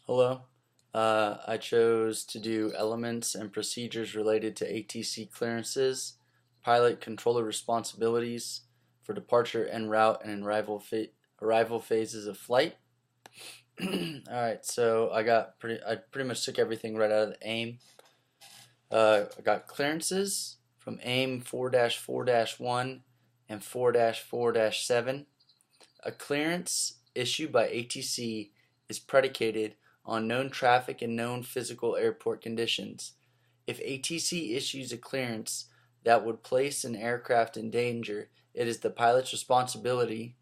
Hello. I chose to do elements and procedures related to ATC clearances, pilot controller responsibilities for departure en route and arrival phases of flight. Alright, so I pretty much took everything right out of the AIM. I got clearances from AIM 4-4-1 and 4-4-7. A clearance issued by ATC is predicated on known traffic and known physical airport conditions. If ATC issues a clearance that would place an aircraft in danger, it is the pilot's responsibility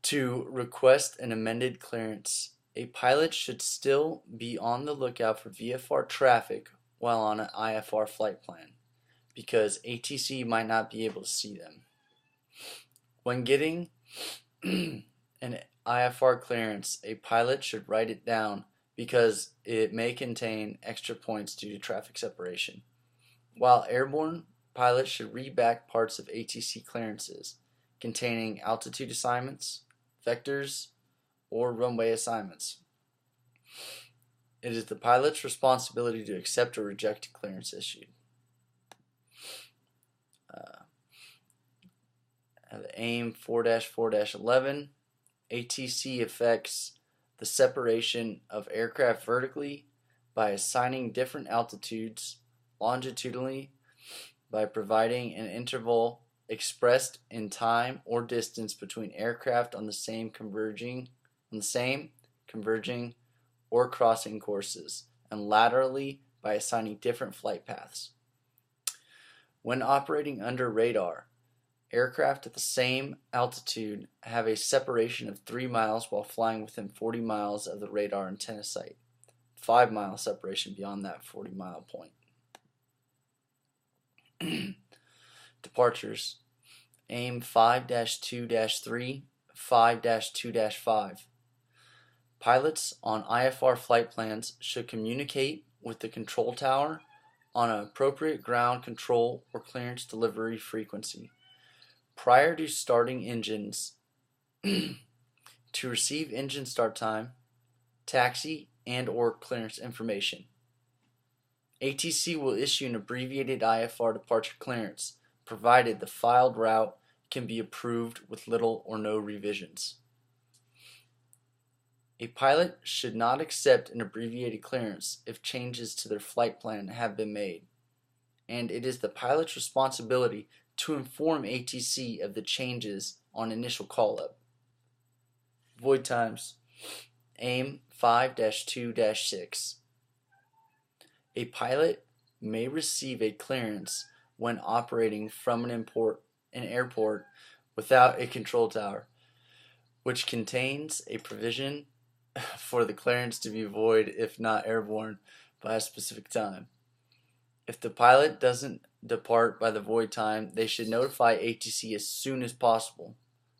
to request an amended clearance. A pilot should still be on the lookout for VFR traffic while on an IFR flight plan, because ATC might not be able to see them. When getting an IFR clearance, a pilot should write it down because it may contain extra points due to traffic separation. While airborne, pilots should read back parts of ATC clearances containing altitude assignments, vectors, or runway assignments. It is the pilot's responsibility to accept or reject a clearance issued. The AIM 4-4-11, ATC affects the separation of aircraft vertically by assigning different altitudes longitudinally by providing an interval expressed in time or distance between aircraft on the same converging or crossing courses, and laterally by assigning different flight paths. When operating under radar, aircraft at the same altitude have a separation of 3 miles while flying within 40 miles of the radar antenna site. 5-mile separation beyond that 40-mile point. Departures. AIM 5-2-3, 5-2-5. Pilots on IFR flight plans should communicate with the control tower on an appropriate ground control or clearance delivery frequency prior to starting engines to receive engine start time, taxi, and or clearance information. ATC will issue an abbreviated IFR departure clearance provided the filed route can be approved with little or no revisions. A pilot should not accept an abbreviated clearance if changes to their flight plan have been made, and it is the pilot's responsibility to inform ATC of the changes on initial call-up. Void times. AIM 5-2-6. A pilot may receive a clearance when operating from an airport without a control tower, which contains a provision for the clearance to be void if not airborne by a specific time. If the pilot doesn't depart by the void time, they should notify ATC as soon as possible.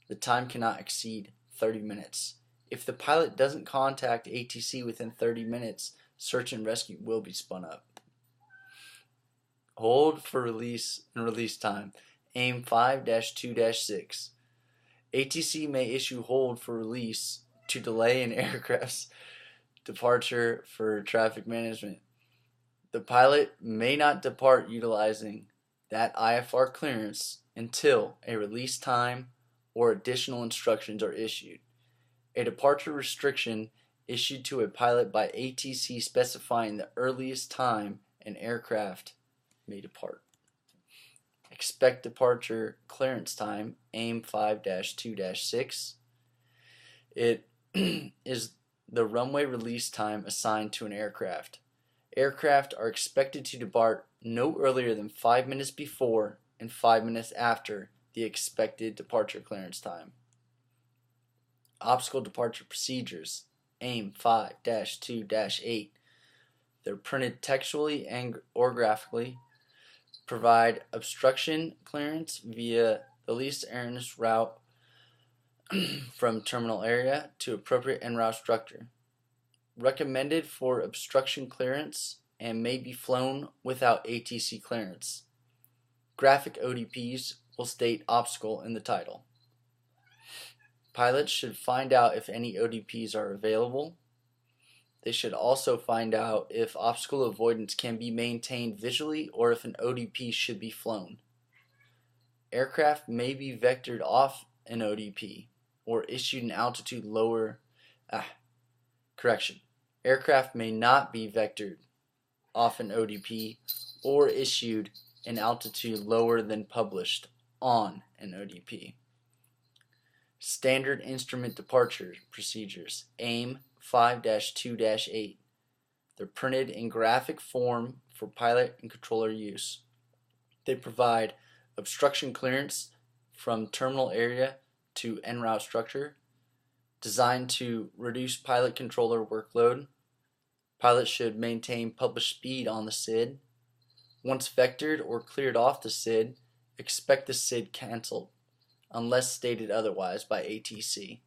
The time cannot exceed 30 minutes. If the pilot doesn't contact ATC within 30 minutes, search and rescue will be spun up. Hold for release and release time. AIM 5-2-6. ATC may issue hold for release to delay an aircraft's departure for traffic management. The pilot may not depart utilizing that IFR clearance until a release time or additional instructions are issued. A departure restriction issued to a pilot by ATC specifying the earliest time an aircraft may depart. Expect departure clearance time, AIM 5-2-6. It is the runway release time assigned to an aircraft. Aircraft are expected to depart no earlier than 5 minutes before and 5 minutes after the expected departure clearance time. Obstacle departure procedures, AIM 5-2-8. They're printed textually or graphically. Provide obstruction clearance via the least erroneous route from terminal area to appropriate en route structure. Recommended for obstruction clearance and may be flown without ATC clearance. Graphic ODPs will state obstacle in the title. Pilots should find out if any ODPs are available. They should also find out if obstacle avoidance can be maintained visually or if an ODP should be flown. Aircraft may be vectored off an ODP or issued an altitude lower. Aircraft may not be vectored off an ODP or issued an altitude lower than published on an ODP. Standard Instrument Departure Procedures, AIM 5-2-8. They're printed in graphic form for pilot and controller use. They provide obstruction clearance from terminal area to en route structure, designed to reduce pilot controller workload. Pilots should maintain published speed on the SID. Once vectored or cleared off the SID, expect the SID canceled, unless stated otherwise by ATC.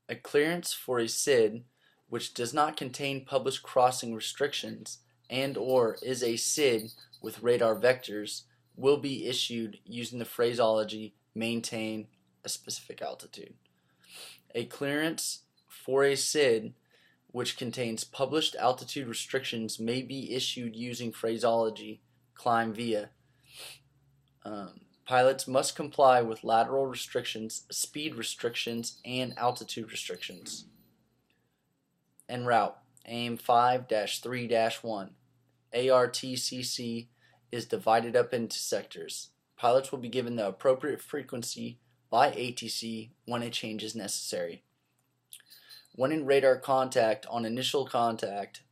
A clearance for a SID which does not contain published crossing restrictions and/or is a SID with radar vectors will be issued using the phraseology maintain a specific altitude. A clearance for a SID which contains published altitude restrictions may be issued using phraseology climb via. Pilots must comply with lateral restrictions, speed restrictions, and altitude restrictions. En route, AIM 5-3-1. ARTCC is divided up into sectors. Pilots will be given the appropriate frequency by ATC when a change is necessary. When in radar contact on initial contact,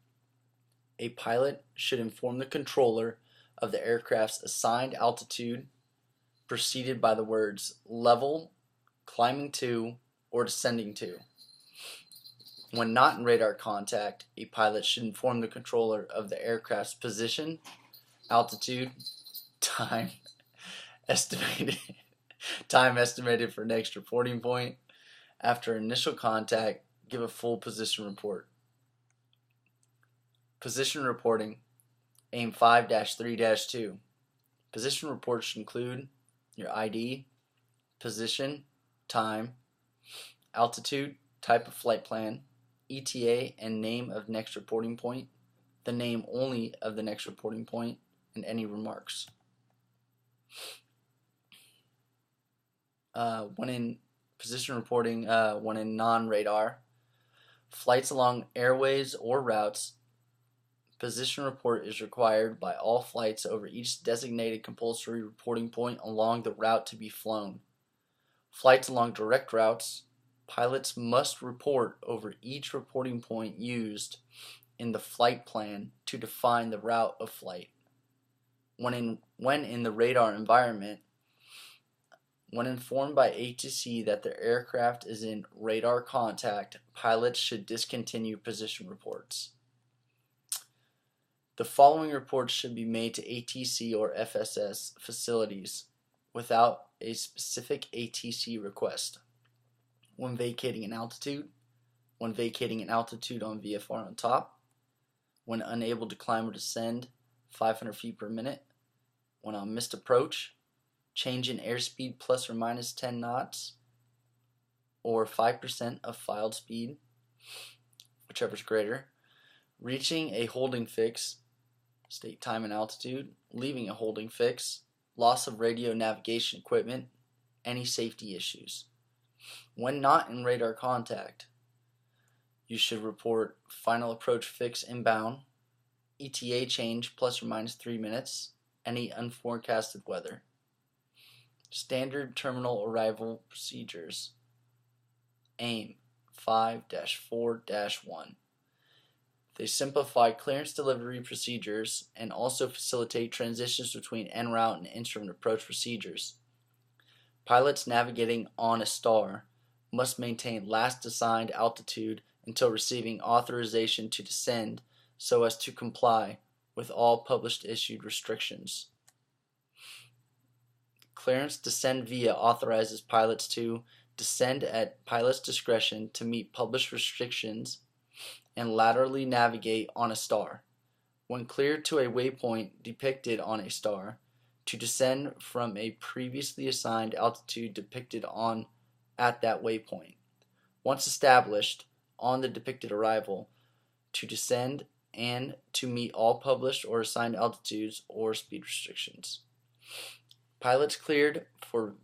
a pilot should inform the controller of the aircraft's assigned altitude, preceded by the words level, climbing to, or descending to. When not in radar contact, a pilot should inform the controller of the aircraft's position, altitude, time estimated for next reporting point. After initial contact, give a full position report. Position reporting, AIM 5-3-2. Position reports should include your ID, position, time, altitude, type of flight plan, ETA and name of next reporting point, the name only of the next reporting point, and any remarks. When in position reporting, when in non-radar, flights along airways or routes, position report is required by all flights over each designated compulsory reporting point along the route to be flown. Flights along direct routes, pilots must report over each reporting point used in the flight plan to define the route of flight. When in the radar environment, when informed by ATC that their aircraft is in radar contact, pilots should discontinue position reports. The following reports should be made to ATC or FSS facilities without a specific ATC request. When vacating an altitude, when vacating an altitude on VFR on top, when unable to climb or descend 500 feet per minute, when on missed approach, change in airspeed plus or minus 10 knots, or 5% of filed speed, whichever is greater, reaching a holding fix, state time and altitude, leaving a holding fix, loss of radio navigation equipment, any safety issues. When not in radar contact, you should report final approach fix inbound, ETA change plus or minus 3 minutes, any unforecasted weather. Standard terminal arrival procedures, AIM 5-4-1. They simplify clearance delivery procedures and also facilitate transitions between en route and instrument approach procedures. Pilots navigating on a star must maintain last assigned altitude until receiving authorization to descend so as to comply with all published issued restrictions. Clearance descend via authorizes pilots to descend at pilot's discretion to meet published restrictions and laterally navigate on a star. When cleared to a waypoint depicted on a star, to descend from a previously assigned altitude depicted at that waypoint. Once established on the depicted arrival, to descend and to meet all published or assigned altitudes or speed restrictions. Pilots cleared for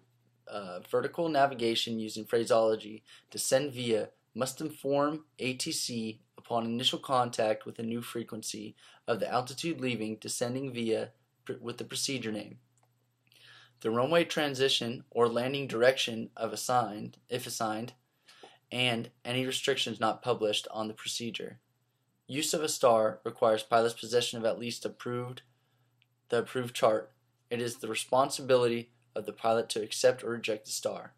vertical navigation using phraseology descend via must inform ATC upon initial contact with a new frequency of the altitude leaving descending via with the procedure name. The runway transition or landing direction if assigned, and any restrictions not published on the procedure. Use of a star requires pilots' possession of at least the approved chart. It is the responsibility of the pilot to accept or reject the star.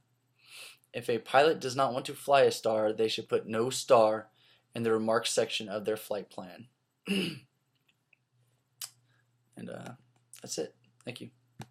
If a pilot does not want to fly a star, they should put no star in the remarks section of their flight plan. And that's it. Thank you.